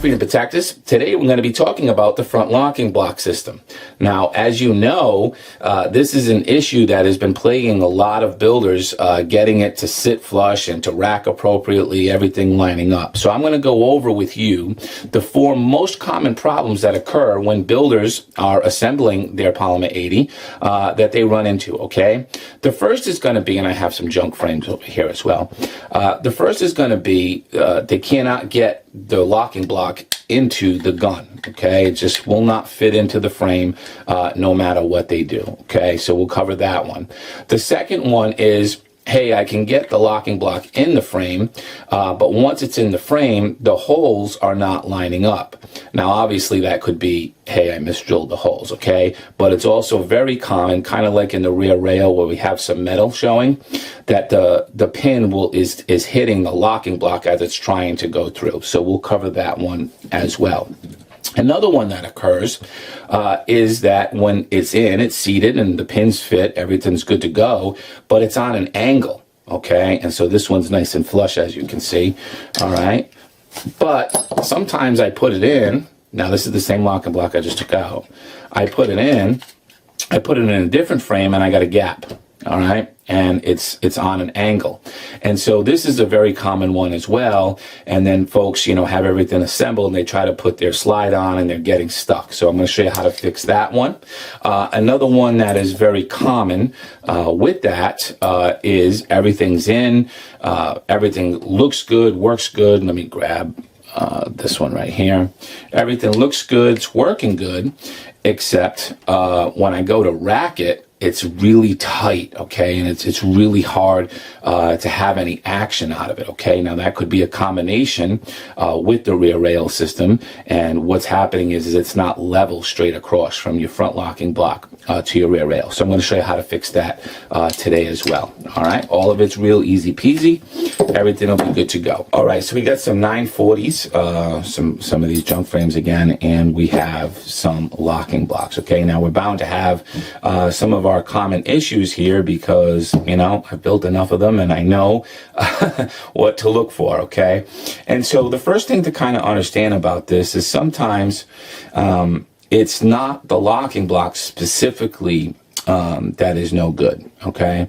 Freedom Protectors. Today we're going to be talking about the front locking block system. Now, as you know, this is an issue that has been plaguing a lot of builders, getting it to sit flush and to rack appropriately, everything lining up. So I'm going to go over with you the 4 most common problems that occur when builders are assembling their Polymer 80 that they run into, okay? The first is going to be, and I have some junk frames over here as well, the first is going to be they cannot get the locking block into the gun, okay? It just will not fit into the frame no matter what they do, okay? So we'll cover that one. The second one is, hey, I can get the locking block in the frame, but once it's in the frame, the holes are not lining up. Now, obviously, that could be, hey, I misdrilled the holes, okay? But it's also very common, kind of like in the rear rail where we have some metal showing, that the pin is hitting the locking block as it's trying to go through. So we'll cover that one as well. Another one that occurs is that when it's seated and the pins fit, everything's good to go, but it's on an angle, okay? And so this one's nice and flush, as you can see, all right? But sometimes I put it in. Now, this is the same locking block I just took out. I put it in a different frame, and I got a gap, all right? And it's on an angle. And so this is a very common one as well. And then folks, you know, have everything assembled and they try to put their slide on and they're getting stuck. So I'm going to show you how to fix that one. Another one that is very common with that is everything's in, everything looks good, works good. Let me grab this one right here. Everything looks good, it's working good, except when I go to rack it, it's really tight, okay, and it's really hard to have any action out of it, okay? Now, that could be a combination with the rear rail system, and what's happening is it's not level straight across from your front locking block to your rear rail. So I'm going to show you how to fix that today as well, all right? All of it's real easy peasy. Everything will be good to go. All right, so we got some 940s, some of these junk frames again, and we have some locking blocks, okay? Now, we're bound to have some of our common issues here because, you know, I've built enough of them and I know what to look for, okay? And so the first thing to kind of understand about this is sometimes it's not the locking block specifically that is no good, okay?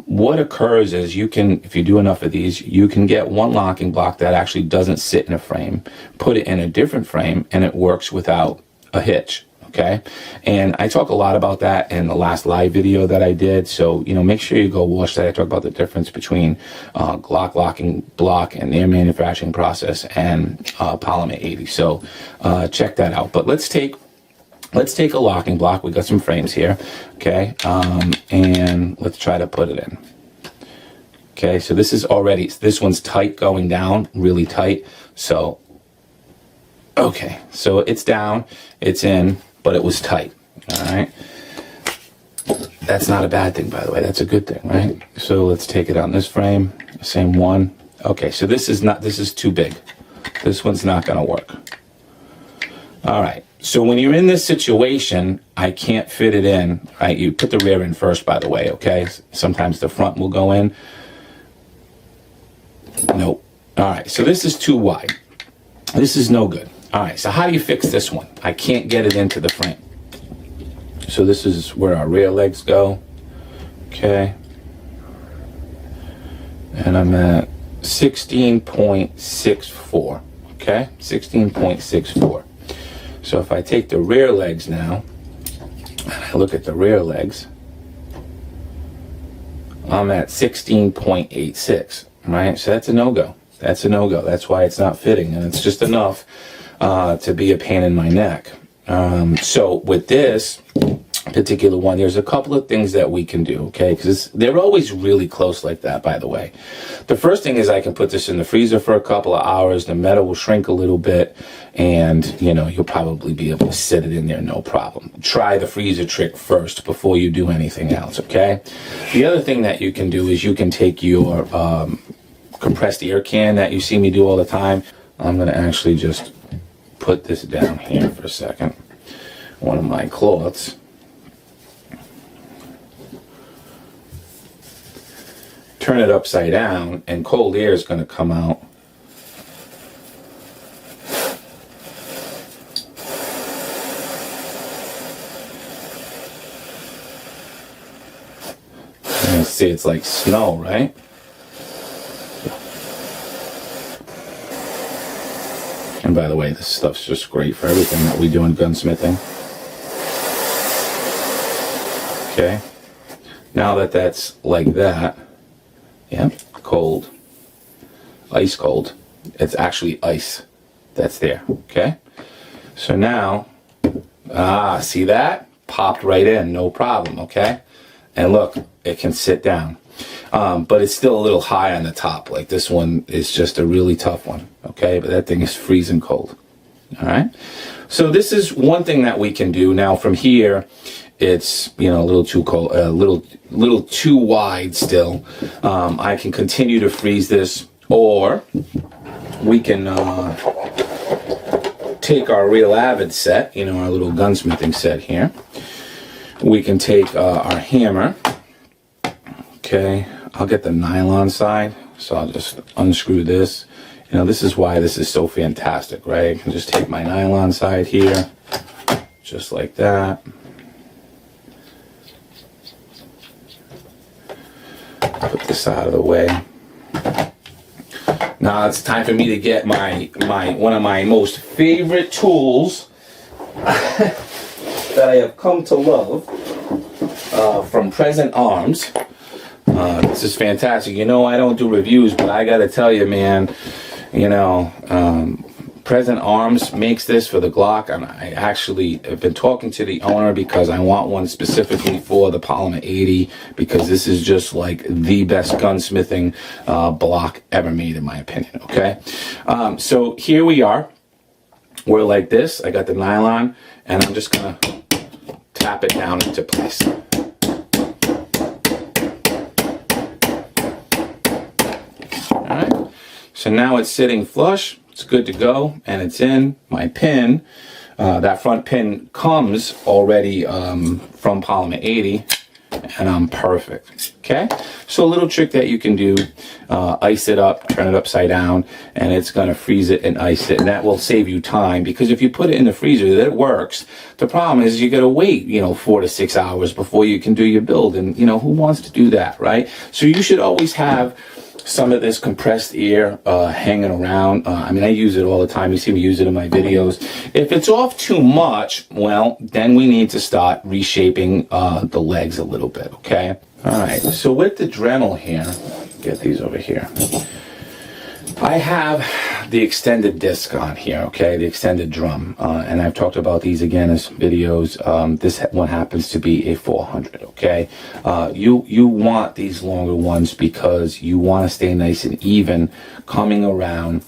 What occurs is you can, if you do enough of these, you can get one locking block that actually doesn't sit in a frame, put it in a different frame, and it works without a hitch. Okay, and I talk a lot about that in the last live video that I did, so, you know, make sure you go watch that. I talk about the difference between Glock locking block and their manufacturing process and Polymer 80, so check that out. But let's take a locking block. We got some frames here, okay, and let's try to put it in. Okay, so this one's tight going down, really tight, so, okay, so it's down, it's in, but it was tight, all right? That's not a bad thing, by the way. That's a good thing, right? So let's take it on this frame, same one. Okay, so this is too big. This one's not gonna work. All right, so when you're in this situation, I can't fit it in, right? You put the rear in first, by the way, okay? Sometimes the front will go in. Nope. All right, so this is too wide. This is no good. All right, so how do you fix this one? I can't get it into the frame. So this is where our rear legs go, okay? And I'm at 16.64, okay? 16.64. So if I take the rear legs now, and I look at the rear legs, I'm at 16.86, right? So that's a no-go. That's a no-go. That's why it's not fitting, and it's just enough to be a pain in my neck. So with this particular one, there's a couple of things that we can do, okay? Because they're always really close like that, by the way. The first thing is I can put this in the freezer for a couple of hours. The metal will shrink a little bit, and, you know, you'll probably be able to set it in there no problem. Try the freezer trick first before you do anything else, okay? The other thing that you can do is you can take your compressed air can that you see me do all the time. I'm going to actually just put this down here for a second. One of my cloths. Turn it upside down, and cold air is going to come out to say it's like snow, right? And by the way, this stuff's just great for everything that we do in gunsmithing. Okay, now that that's like that, yeah, cold, ice cold, it's actually ice that's there, okay? So now, see that? Popped right in, no problem, okay? And look, it can sit down. But it's still a little high on the top. Like this one is just a really tough one, okay? But that thing is freezing cold, all right? So this is one thing that we can do. Now from here, it's, you know, a little too cold, a little too wide still. I can continue to freeze this, or we can take our Real Avid set, you know, our little gunsmithing set here. We can take our hammer. Okay, I'll get the nylon side, so I'll just unscrew this. You know, this is why this is so fantastic, right? I can just take my nylon side here, just like that. Put this out of the way. Now it's time for me to get my one of my most favorite tools that I have come to love from Present Arms. This is fantastic. You know, I don't do reviews, but I gotta tell you, man, you know, Present Arms makes this for the Glock, and I actually have been talking to the owner because I want one specifically for the Polymer 80, because this is just like the best gunsmithing block ever made, in my opinion, okay? So here we are. We're like this. I got the nylon, and I'm just gonna tap it down into place. Alright, so now it's sitting flush, it's good to go, and it's in. My pin, that front pin comes already from Polymer 80, and I'm perfect, okay? So a little trick that you can do, ice it up, turn it upside down, and it's gonna freeze it and ice it, and that will save you time, because if you put it in the freezer, that works. The problem is you gotta wait, you know, 4 to 6 hours before you can do your build, and you know, who wants to do that, right? So you should always have some of this compressed air hanging around. I mean, I use it all the time. You see me use it in my videos. If it's off too much, well, then we need to start reshaping the legs a little bit, okay? All right, so with the Dremel here, get these over here. I have the extended disc on here, okay, the extended drum, and I've talked about these again as videos. This one happens to be a 400, okay. You want these longer ones because you want to stay nice and even coming around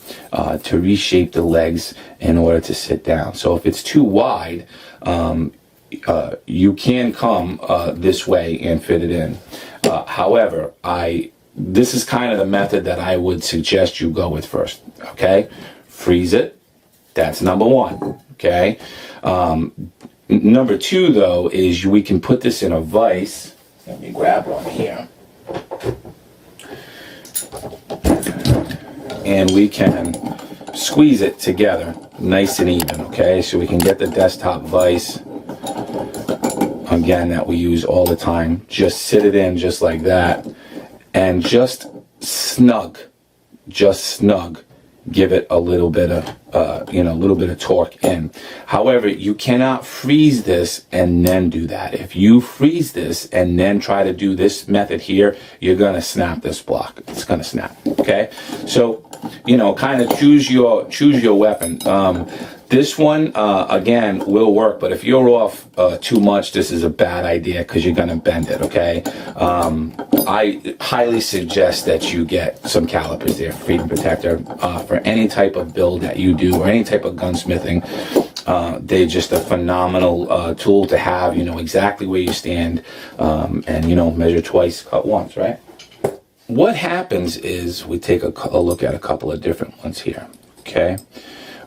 to reshape the legs in order to sit down. So if it's too wide, you can come this way and fit it in. However, this is kind of the method that I would suggest you go with first, okay? Freeze it, that's number one, okay? Number two, though, is we can put this in a vise. Let me grab one here. And we can squeeze it together nice and even, okay? So we can get the desktop vise, again, that we use all the time. Just sit it in just like that. And just snug, give it a little bit of, you know, a little bit of torque in. However, you cannot freeze this and then do that. If you freeze this and then try to do this method here, you're gonna snap this block. It's gonna snap, okay? So, you know, kind of choose your weapon. This one, again, will work, but if you're off too much, this is a bad idea because you're going to bend it, okay? I highly suggest that you get some calipers there, freedom protector, for any type of build that you do or any type of gunsmithing. They're just a phenomenal tool to have. You know exactly where you stand, and, you know, measure twice, cut once, right? What happens is we take a look at a couple of different ones here, okay?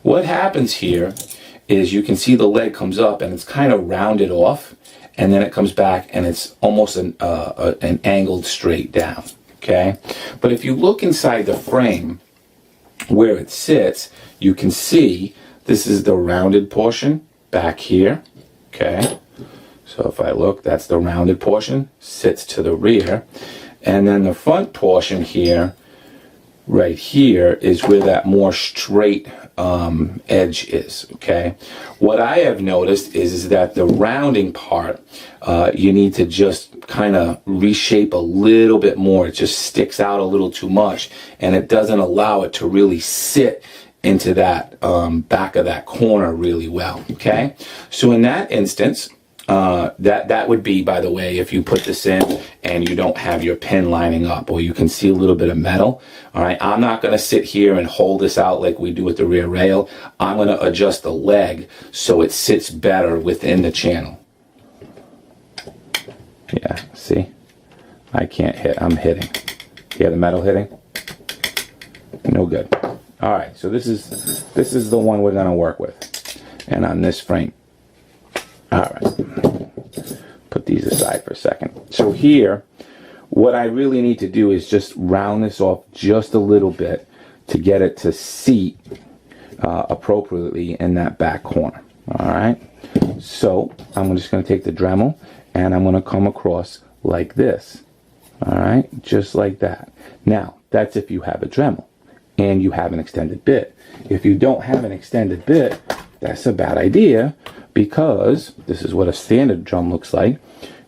What happens here is you can see the leg comes up and it's kind of rounded off, and then it comes back and it's almost an angled straight down, okay? But if you look inside the frame where it sits, you can see this is the rounded portion back here, okay? So if I look, that's the rounded portion, sits to the rear. And then the front portion here, right here, is where that more straight edge is, okay? What I have noticed is that the rounding part, you need to just kind of reshape a little bit more. It just sticks out a little too much, and it doesn't allow it to really sit into that back of that corner really well, okay? So in that instance, that would be, by the way, if you put this in and you don't have your pin lining up, or you can see a little bit of metal. All right, I'm not going to sit here and hold this out like we do with the rear rail. I'm going to adjust the leg so it sits better within the channel. Yeah, see, I can't hit. I'm hitting. Yeah, the metal hitting. No good. All right, so this is the one we're going to work with, and on this frame. All right, put these aside for a second. So here, what I really need to do is just round this off just a little bit to get it to seat appropriately in that back corner. All right, so I'm just going to take the Dremel and I'm going to come across like this. All right, just like that. Now, that's if you have a Dremel and you have an extended bit. If you don't have an extended bit, that's a bad idea, because this is what a standard drum looks like.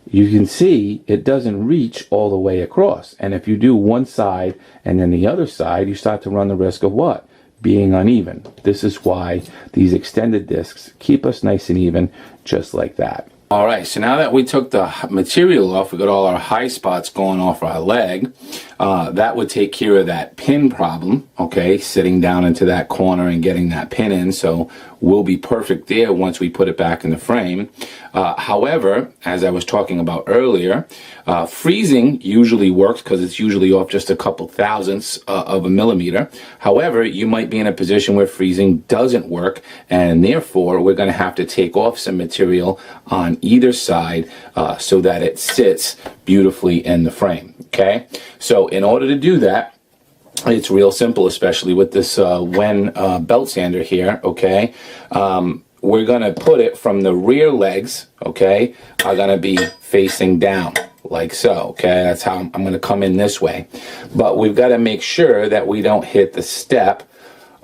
You can see it doesn't reach all the way across. And if you do one side and then the other side, you start to run the risk of what? Being uneven. This is why these extended discs keep us nice and even, just like that. All right, so now that we took the material off, we got all our high spots going off our leg. That would take care of that pin problem, okay, sitting down into that corner and getting that pin in. So we'll be perfect there once we put it back in the frame. However, as I was talking about earlier, freezing usually works because it's usually off just a couple thousandths of a millimeter. However, you might be in a position where freezing doesn't work, and therefore we're going to have to take off some material on either side so that it sits beautifully in the frame, okay? So in order to do that, it's real simple, especially with this Wen belt sander here, okay? We're going to put it from the rear legs, okay, are going to be facing down like so, okay? That's how I'm going to come in this way. But we've got to make sure that we don't hit the step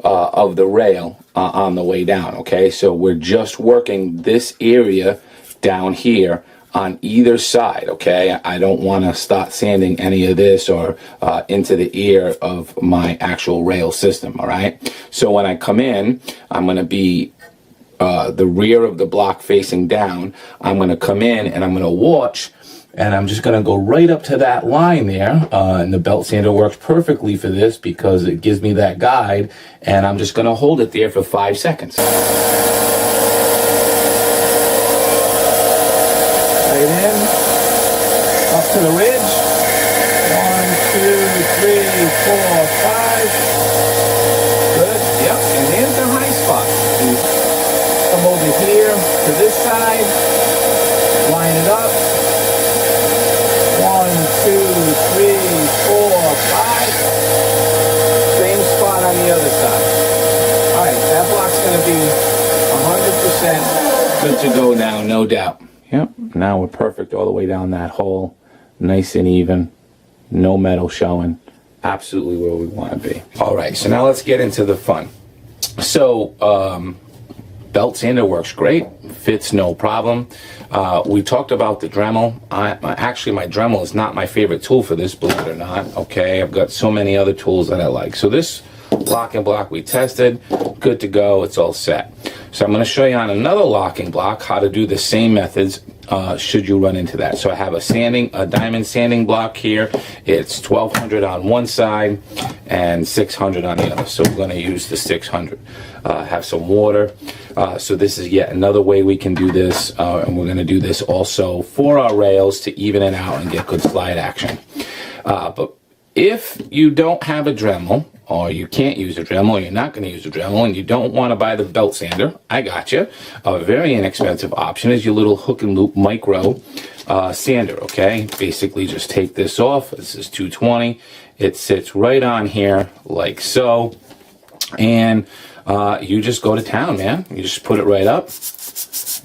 of the rail on the way down, okay? So we're just working this area down here on either side, okay? I don't want to start sanding any of this or into the ear of my actual rail system, all right? So when I come in, I'm going to be the rear of the block facing down. I'm going to come in and I'm going to watch, and I'm just going to go right up to that line there, and the belt sander works perfectly for this because it gives me that guide, and I'm just going to hold it there for 5 seconds. Right in, up to the ridge. 1, 2, 3, 4, 5. Good, yep, and there's the high spot. Come over here to this side, line it up. 1, 2, 3, 4, 5. Same spot on the other side. All right, that block's going to be 100% good to go now, no doubt. Yep, now we're perfect all the way down that hole, nice and even, no metal showing, absolutely where we want to be. All right, so now let's get into the fun. So, belt sander works great, fits no problem. We talked about the Dremel. Actually, my Dremel is not my favorite tool for this, believe it or not, okay? I've got so many other tools that I like. So this locking block we tested, good to go, it's all set. So I'm going to show you on another locking block how to do the same methods should you run into that. So I have a diamond sanding block here. It's 1200 on one side and 600 on the other. So we're going to use the 600. Have some water. So this is yet another way we can do this, and we're going to do this also for our rails to even it out and get good slide action. But if you don't have a Dremel, or you can't use a Dremel, or you're not going to use a Dremel, and you don't want to buy the belt sander, I got you. A very inexpensive option is your little hook and loop micro sander, okay? Basically just take this off. This is 220. It sits right on here like so, and you just go to town, man. You just put it right up,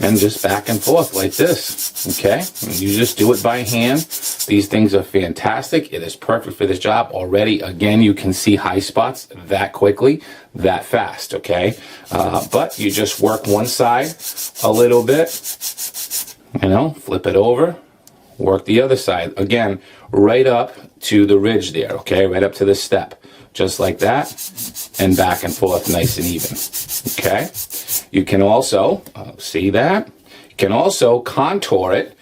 and just back and forth like this, okay? And you just do it by hand. These things are fantastic. It is perfect for this job already. Again, you can see high spots that quickly, that fast, okay? But you just work one side a little bit, you know, flip it over, work the other side. Again, right up to the ridge there, okay? Right up to the step, just like that, and back and forth nice and even, okay? You can also, see that? You can also contour it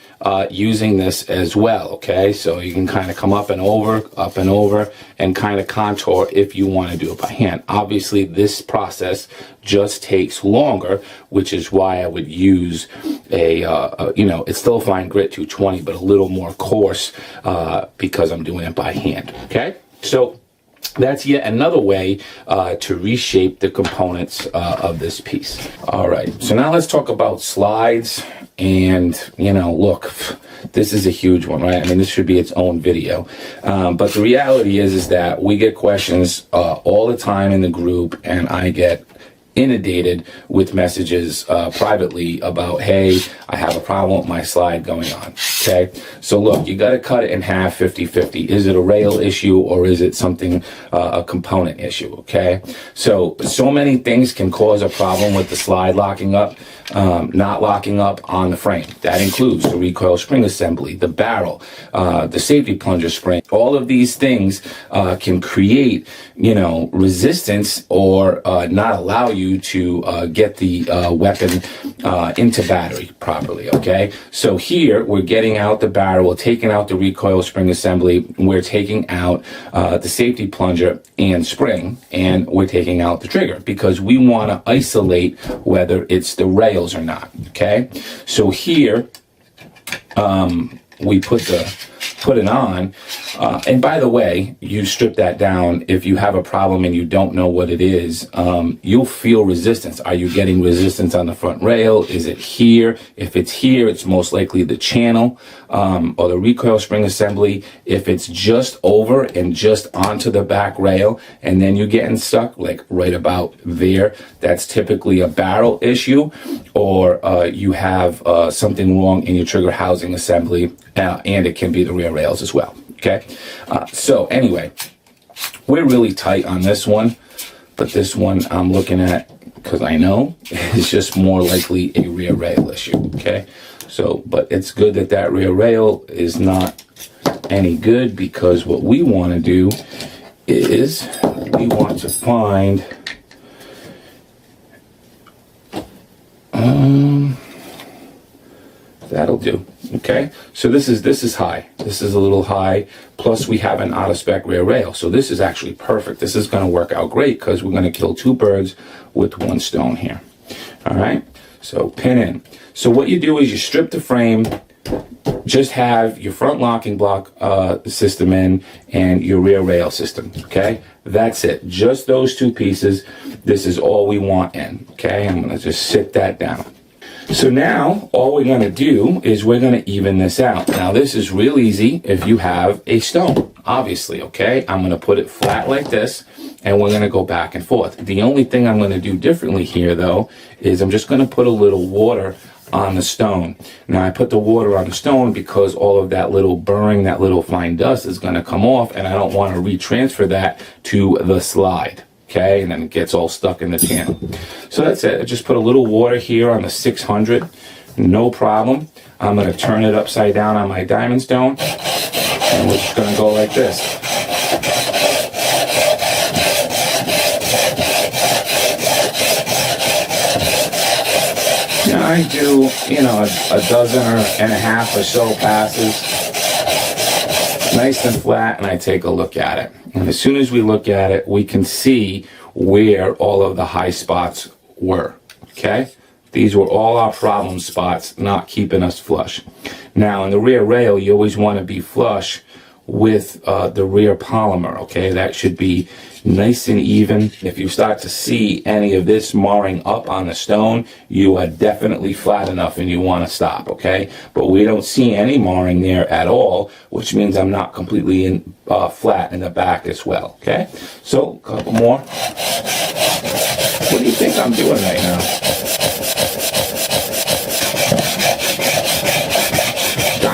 using this as well, okay? So you can kind of come up and over, and kind of contour if you want to do it by hand. Obviously, this process just takes longer, which is why I would use you know, it's still a fine grit 220, but a little more coarse because I'm doing it by hand, okay? So that's yet another way to reshape the components of this piece. All right, so now let's talk about slides. And, you know, look, this is a huge one, right? I mean, this should be its own video. But the reality is that we get questions all the time in the group, and I get inundated with messages privately about, hey, I have a problem with my slide going on, okay? So look, you got to cut it in half, 50-50. Is it a rail issue or is it something, a component issue, okay? So many things can cause a problem with the slide locking up, not locking up on the frame. That includes the recoil spring assembly, the barrel, the safety plunger spring. All of these things can create, you know, resistance or not allow you to get the weapon into battery properly, okay? So here, we're getting out the barrel, we're taking out the recoil spring assembly, we're taking out the safety plunger and spring, and we're taking out the trigger because we want to isolate whether it's the rails or not, okay? So here, we put it on, and by the way, you strip that down. If you have a problem and you don't know what it is, you'll feel resistance. Are you getting resistance on the front rail? Is it here? If it's here, it's most likely the channel or the recoil spring assembly. If it's just over and just onto the back rail and then you're getting stuck like right about there, that's typically a barrel issue, or you have something wrong in your trigger housing assembly, and it can be the rear rails as well, okay? So anyway, we're really tight on this one, but this one I'm looking at, because I know, is just more likely a rear rail issue, okay? So, but it's good that that rear rail is not any good, because what we want to do is we want to find that'll do, okay? So this is high. This is a little high, plus we have an out of spec rear rail. So this is actually perfect. This is going to work out great because we're going to kill two birds with one stone here. All right, so pin in. So what you do is you strip the frame, just have your front locking block system in and your rear rail system, okay? That's it, just those two pieces. This is all we want in, okay? I'm gonna just sit that down. So now, all we're gonna do is we're gonna even this out. Now this is real easy if you have a stone, obviously, okay? I'm gonna put it flat like this, and we're gonna go back and forth. The only thing I'm gonna do differently here, though, is I'm just gonna put a little water on the stone. Now I put the water on the stone because all of that little burring, that little fine dust is gonna come off, and I don't wanna retransfer that to the slide. Okay, and then it gets all stuck in the channel. So that's it. I just put a little water here on the 600, no problem. I'm gonna turn it upside down on my diamond stone, and we're just gonna go like this. Now I do, you know, a dozen and a half or so passes, nice and flat, and I take a look at it. And as soon as we look at it, we can see where all of the high spots were, okay? These were all our problem spots, not keeping us flush. Now, in the rear rail, you always want to be flush with the rear polymer, okay? That should be nice and even. If you start to see any of this marring up on the stone, you are definitely flat enough and you want to stop, okay? But we don't see any marring there at all, which means I'm not completely flat in the back as well, okay? So, a couple more. What do you think I'm doing right now?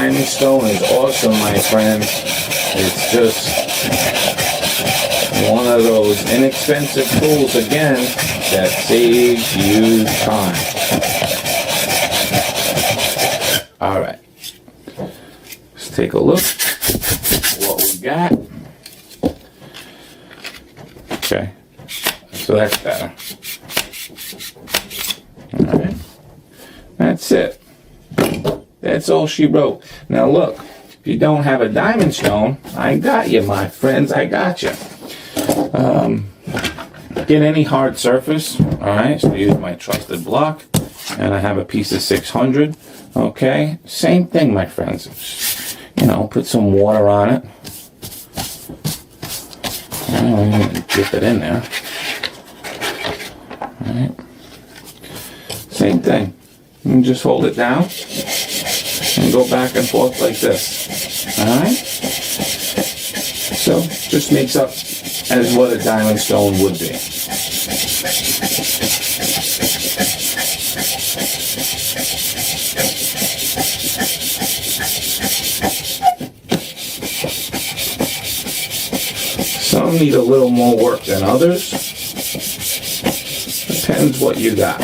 diamond stone is awesome, my friends. It's just one of those inexpensive tools, again, that saves you time. All right. Let's take a look at what we got. Okay. So that's better. All right. That's it. That's all she wrote. Now look, if you don't have a diamond stone, I got you, my friends. I got you. Get any hard surface. All right. So use my trusted block, and I have a piece of 600. Okay. Same thing, my friends. You know, put some water on it. Dip it in there. All right. Same thing. And just hold it down and go back and forth like this. All right. So just makes up as what a diamond stone would be. Some need a little more work than others. Depends what you got.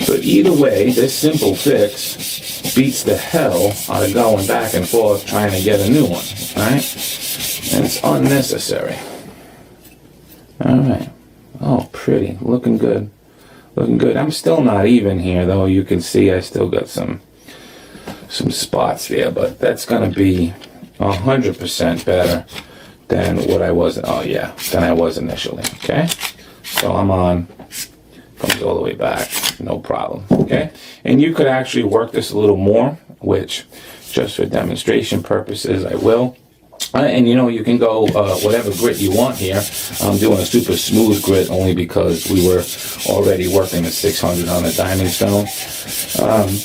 But either way, this simple fix beats the hell out of going back and forth trying to get a new one, right? And it's unnecessary. All right. Oh, pretty. Looking good. Looking good. I'm still not even here, though. You can see I still got some spots there, but that's going to be 100% better than what I was. Oh, yeah, than I was initially. Okay. So I'm on. Comes all the way back, no problem. Okay, and you could actually work this a little more, which just for demonstration purposes I will. And you know, you can go whatever grit you want here. I'm doing a super smooth grit only because we were already working the 600 on the diamond stone.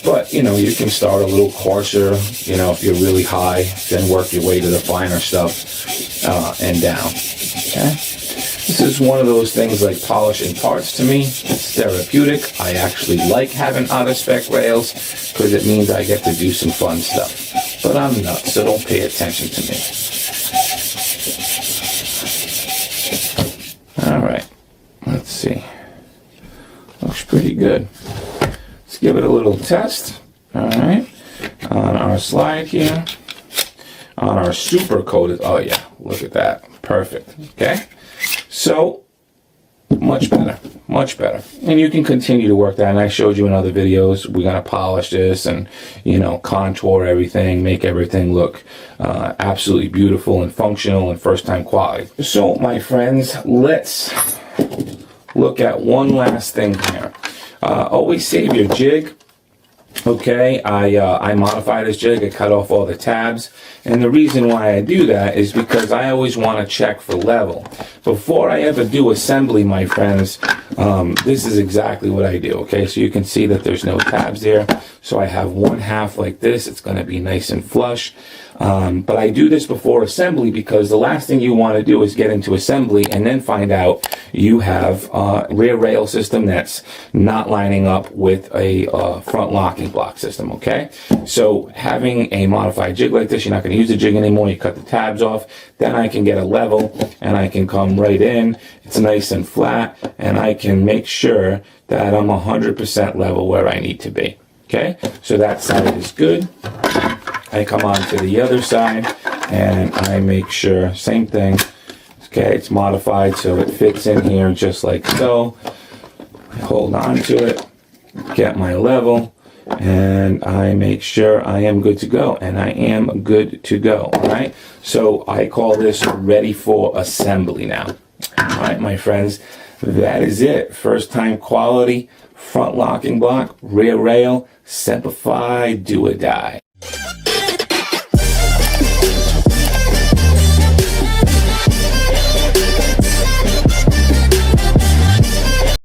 But you know, you can start a little coarser. You know, if you're really high, then work your way to the finer stuff and down. Okay. This is one of those things like polishing parts to me. It's therapeutic. I actually like having out-of-spec rails because it means I get to do some fun stuff. But I'm nuts, so don't pay attention to me. All right, let's see. Looks pretty good. Let's give it a little test. All right, on our slide here, on our super coated. Oh yeah, look at that, perfect. Okay. So, much better, much better. And you can continue to work that. And I showed you in other videos, we're going to polish this and, you know, contour everything, make everything look absolutely beautiful and functional and first-time quality. So, my friends, let's look at one last thing here. Always save your jig. Okay, I modify this jig. I cut off all the tabs, and the reason why I do that is because I always want to check for level before I ever do assembly, my friends. This is exactly what I do. Okay, so you can see that there's no tabs there, so I have one half like this. It's going to be nice and flush. But I do this before assembly because the last thing you want to do is get into assembly and then find out you have a rear rail system that's not lining up with a front locking block system, okay? So having a modified jig like this, you're not going to use the jig anymore, you cut the tabs off, then I can get a level and I can come right in, it's nice and flat, and I can make sure that I'm 100% level where I need to be, okay? So that side is good. I come on to the other side and I make sure, same thing, okay, it's modified so it fits in here just like so. I hold on to it, get my level, and I make sure I am good to go, and I am good to go, all right? So I call this ready for assembly now. All right, my friends, that is it. First time quality, front locking block, rear rail, Semper Fi, do or die.